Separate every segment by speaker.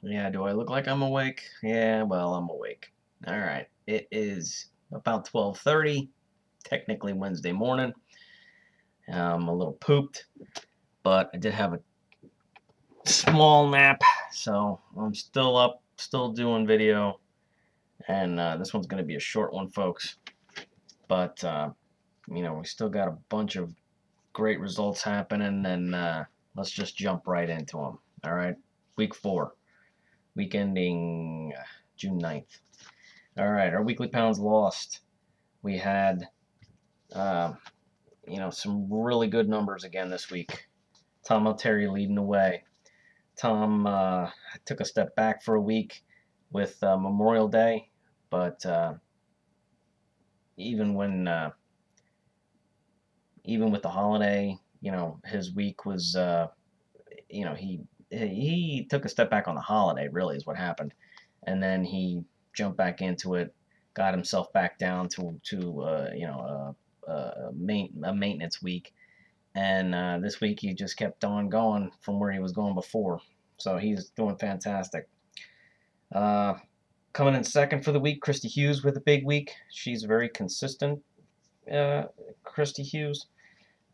Speaker 1: Yeah, do I look like I'm awake? Yeah, well, I'm awake. All right. It is about 12:30, technically Wednesday morning. I'm a little pooped, but I did have a small nap, so I'm still up, still doing video, and this one's going to be a short one, folks. But we still got a bunch of great results happening, and let's just jump right into them. All right, week 4, week ending June 9th. All right, our weekly pounds lost. We had, uh, some really good numbers again this week. Tom O'Terry leading the way. Tom took a step back for a week with Memorial Day, but even when even with the holiday, his week was, he took a step back on the holiday. Really, is what happened, and then he jumped back into it, got himself back down to a maintenance week, and this week he just kept on going from where he was going before. So he's doing fantastic. Uh, Coming in second for the week, Christy Hughes with a big week. She's very consistent, Christy Hughes,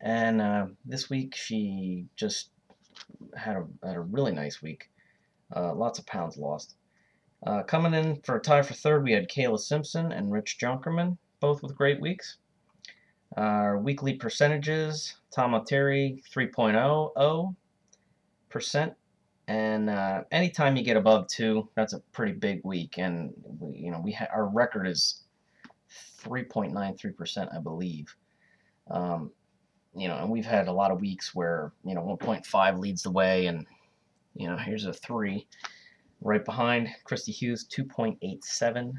Speaker 1: and this week she just had a really nice week. Lots of pounds lost. Coming in for a tie for third, we had Kayla Simpson and Rich Junkerman, both with great weeks. Our weekly percentages, Tom O'Terry 3.00%. And anytime you get above 2, that's a pretty big week. And our record is 3.93%, I believe. And we've had a lot of weeks where 1.5 leads the way, and here's a 3. Right behind, Christy Hughes 2.87,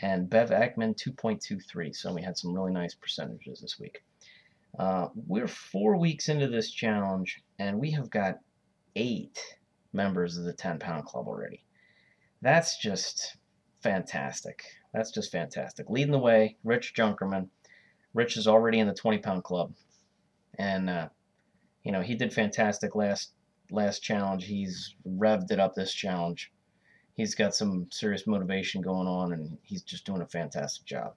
Speaker 1: and Bev Ekman 2.23. So we had some really nice percentages this week. We're 4 weeks into this challenge, and we have got 8 members of the 10-pound club already. That's just fantastic. That's just fantastic. Leading the way, Rich Junkerman. Rich is already in the 20-pound club, and he did fantastic last challenge. He's revved it up this challenge. He's got some serious motivation going on, and he's just doing a fantastic job.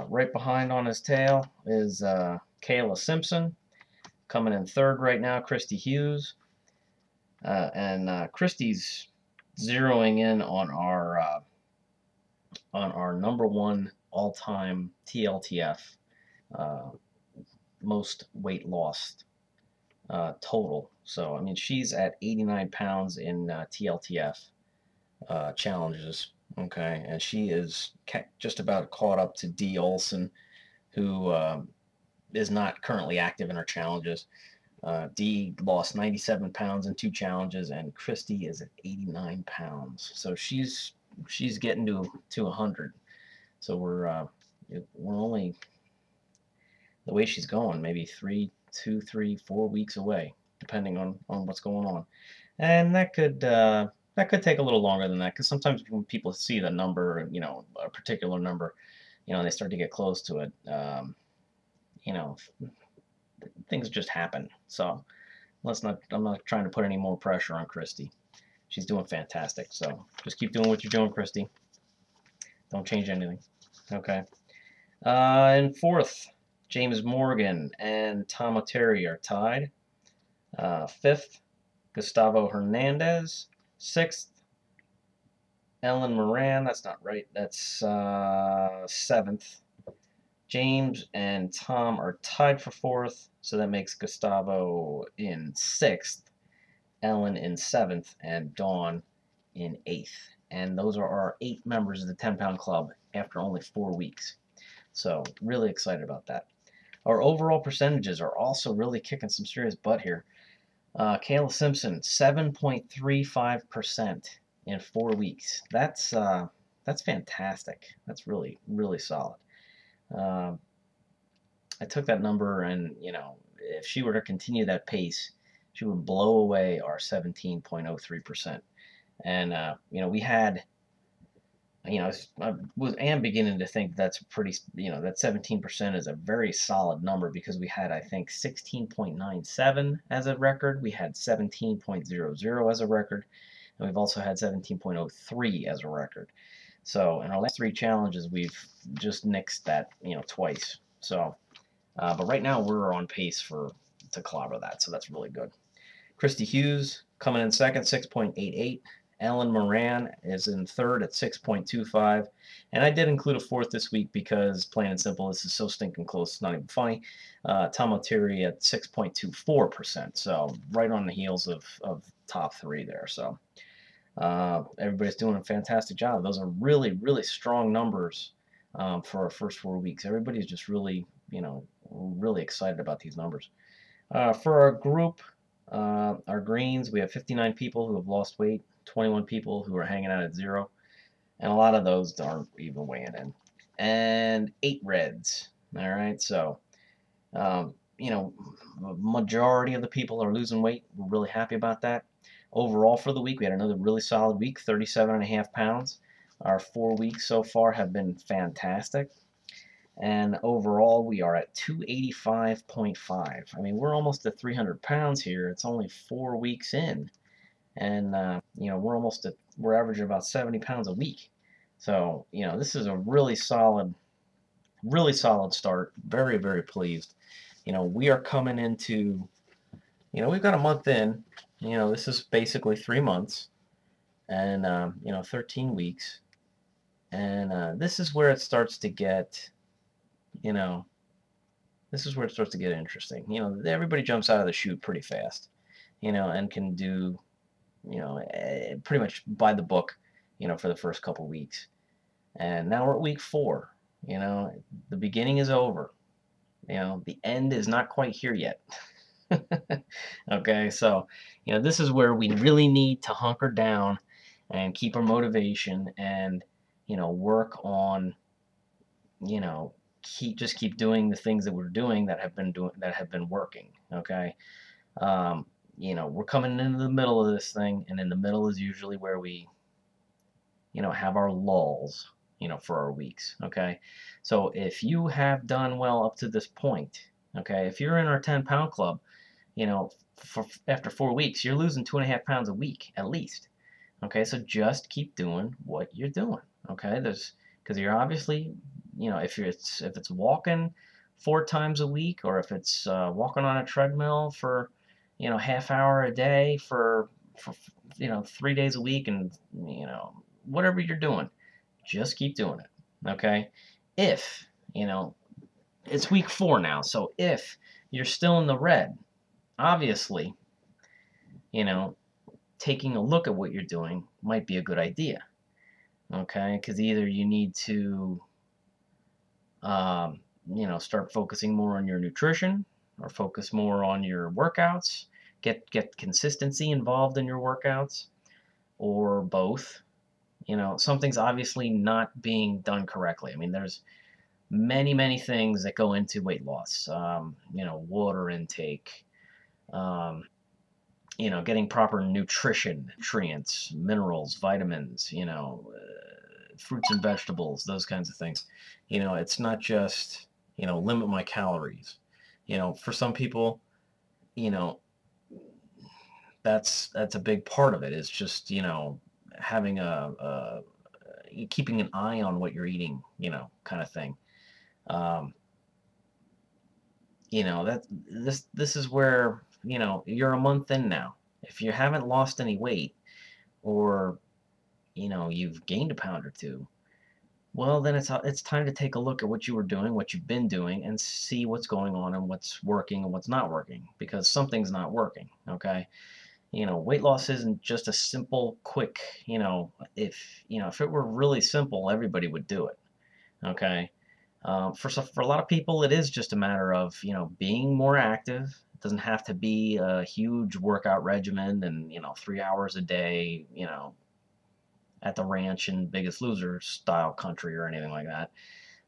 Speaker 1: Right behind on his tail is Kayla Simpson. Coming in third right now, Christy Hughes. And Christy's zeroing in on our number one all-time TLTF, most weight lost total. So I mean, she's at 89 pounds in TLTF challenges. Okay, and she is just about caught up to Dee Olson, who is not currently active in her challenges. Dee lost 97 pounds in 2 challenges, and Christy is at 89 pounds. So she's getting to 100. So we're only, the way she's going, maybe 2, 3, 4 weeks away, depending on what's going on, and that could take a little longer than that, because sometimes when people see the number, a particular number, they start to get close to it. You know, things just happen. So I'm not trying to put any more pressure on Christy. She's doing fantastic. So just keep doing what you're doing, Christy. Don't change anything. Okay. In fourth, James Morgan and Tom O'Terry are tied. Fifth, Gustavo Hernandez. Sixth, Ellen Moran. That's not right. That's seventh. James and Tom are tied for fourth, so that makes Gustavo in sixth, Ellen in seventh, and Dawn in eighth. And those are our 8 members of the 10-pound club after only 4 weeks. So really excited about that. Our overall percentages are also really kicking some serious butt here. Kayla Simpson, 7.35% in 4 weeks. That's fantastic. That's really, really solid. I took that number, and if she were to continue that pace, she would blow away our 17.03%. And we had, I am beginning to think that's pretty, that 17% is a very solid number, because we had, I think, 16.97 as a record. We had 17.00 as a record, and we've also had 17.03 as a record. So in our last 3 challenges, we've just nixed that, twice. So, but right now we're on pace to clobber that, so that's really good. Christy Hughes coming in second, 6.88. Ellen Moran is in third at 6.25. And I did include a fourth this week because, plain and simple, this is so stinking close, it's not even funny. Tom O'Teary at 6.24%. So right on the heels of top 3 there. So everybody's doing a fantastic job. Those are really, really strong numbers for our first 4 weeks. Everybody's just really, really excited about these numbers. For our group, our greens, we have 59 people who have lost weight, 21 people who are hanging out at 0, and a lot of those aren't even weighing in, and 8 reds. All right, so majority of the people are losing weight. We're really happy about that. Overall for the week, we had another really solid week, 37.5 pounds. Our 4 weeks so far have been fantastic. And overall, we are at 285.5. I mean, we're almost at 300 pounds here. It's only 4 weeks in. And, we're averaging about 70 pounds a week. So, this is a really solid start. Very, very pleased. We are coming into, we've got a month in. This is basically 3 months and, 13 weeks. And this is where it starts to get, this is where it starts to get interesting. Everybody jumps out of the chute pretty fast, and can do, pretty much by the book, for the first couple weeks. And now we're at week 4. The beginning is over. The end is not quite here yet. Okay, so, this is where we really need to hunker down and keep our motivation and, work on, keep doing the things that we're doing that have been working. Okay, we're coming into the middle of this thing, and in the middle is usually where we, have our lulls, for our weeks. Okay, so if you have done well up to this point, okay, if you're in our 10-pound club, after 4 weeks, you're losing 2.5 pounds a week at least. Okay, so just keep doing what you're doing. Okay, because you're obviously, if it's walking 4 times a week, or if it's walking on a treadmill for, half hour a day for 3 days a week, and whatever you're doing, just keep doing it. Okay, if it's week 4 now, so if you're still in the red, obviously, taking a look at what you're doing might be a good idea. Okay, because either you need to, start focusing more on your nutrition, or focus more on your workouts, get consistency involved in your workouts, or both. Something's obviously not being done correctly. I mean, there's many, many things that go into weight loss. Water intake, getting proper nutrition, nutrients, minerals, vitamins, fruits and vegetables, those kinds of things. It's not just, limit my calories. For some people, that's a big part of it, is just, having keeping an eye on what you're eating, kind of thing. This is where, you're a month in now. If you haven't lost any weight, or you've gained a pound or 2, well, then it's time to take a look at what you were doing, what you've been doing, and see what's going on and what's working and what's not working, because something's not working. Okay, weight loss isn't just a simple, quick. If it were really simple, everybody would do it. Okay, for a lot of people, it is just a matter of being more active. It doesn't have to be a huge workout regimen and 3 hours a day, at the ranch in Biggest Loser style country or anything like that.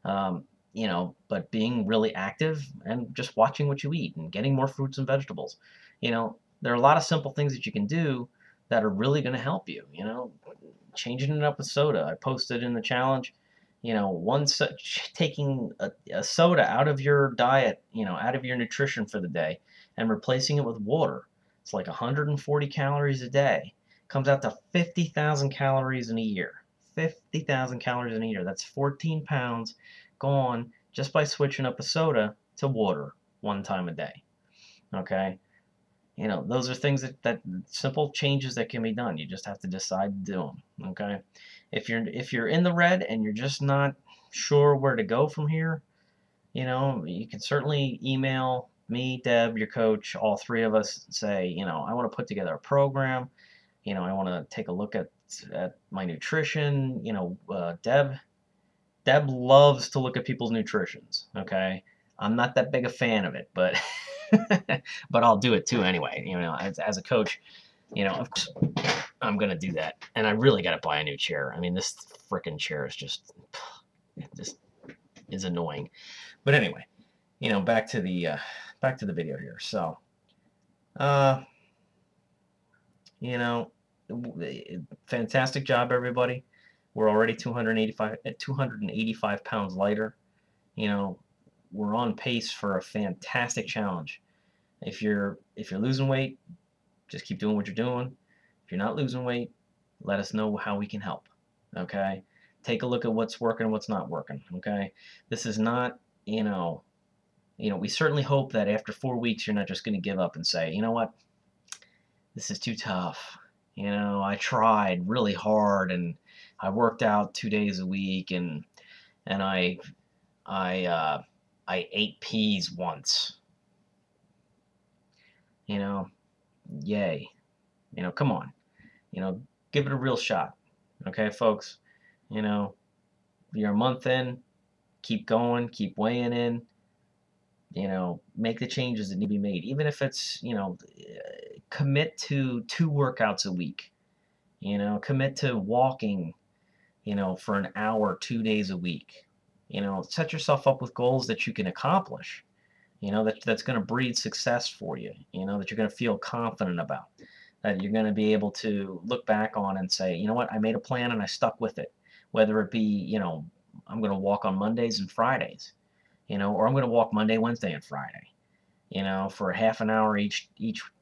Speaker 1: But being really active and just watching what you eat and getting more fruits and vegetables. There are a lot of simple things that you can do that are really going to help you. Changing it up with soda. I posted in the challenge, taking a soda out of your diet, out of your nutrition for the day, and replacing it with water. It's like 140 calories a day. Comes out to 50,000 calories in a year. 50,000 calories in a year. That's 14 pounds gone just by switching up a soda to water one time a day. Okay? You know, those are things that simple changes that can be done. You just have to decide to do them. Okay? If you're in the red and you're just not sure where to go from here, you know, you can certainly email me, Deb, your coach, all three of us, say, you know, I want to put together a program. You know, I want to take a look at my nutrition. You know, Deb loves to look at people's nutritions. Okay, I'm not that big a fan of it, but but I'll do it too anyway. You know, as a coach, you know, of course I'm gonna do that, and I really got to buy a new chair. I mean, this freaking chair is just is annoying. But anyway, you know, back to the video here. So, you know, fantastic job, everybody. We're already 285 pounds lighter. You know, we're on pace for a fantastic challenge. If you're losing weight, just keep doing what you're doing. If you're not losing weight, let us know how we can help. Okay? Take a look at what's working and what's not working. Okay? This is not, you know, we certainly hope that after 4 weeks you're not just going to give up and say, you know what, this is too tough. You know, I tried really hard and I worked out 2 days a week and I ate peas once. You know, yay. You know, come on. You know, give it a real shot. Okay, folks? You know, you're a month in, keep going, keep weighing in. You know, make the changes that need to be made. Even if it's, you know, commit to 2 workouts a week. You know, commit to walking, you know, for an hour, 2 days a week. You know, set yourself up with goals that you can accomplish. You know, that's going to breed success for you. You know, that you're going to feel confident about. That you're going to be able to look back on and say, you know what, I made a plan and I stuck with it. Whether it be, you know, I'm going to walk on Mondays and Fridays. You know, or I'm going to walk Monday, Wednesday, and Friday, you know, for half an hour each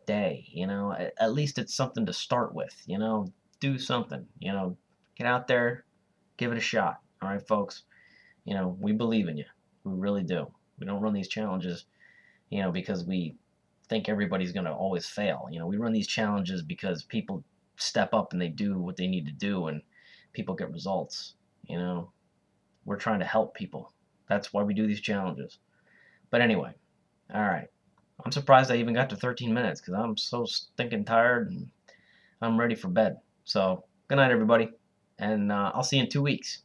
Speaker 1: day. You know, at least it's something to start with. You know, do something. You know, get out there, give it a shot. All right, folks. You know, we believe in you. We really do. We don't run these challenges, you know, because we think everybody's going to always fail. You know, we run these challenges because people step up and they do what they need to do, and people get results. You know, we're trying to help people. That's why we do these challenges. But anyway, all right. I'm surprised I even got to 13 minutes because I'm so stinking tired and I'm ready for bed. So, good night, everybody. And I'll see you in 2 weeks.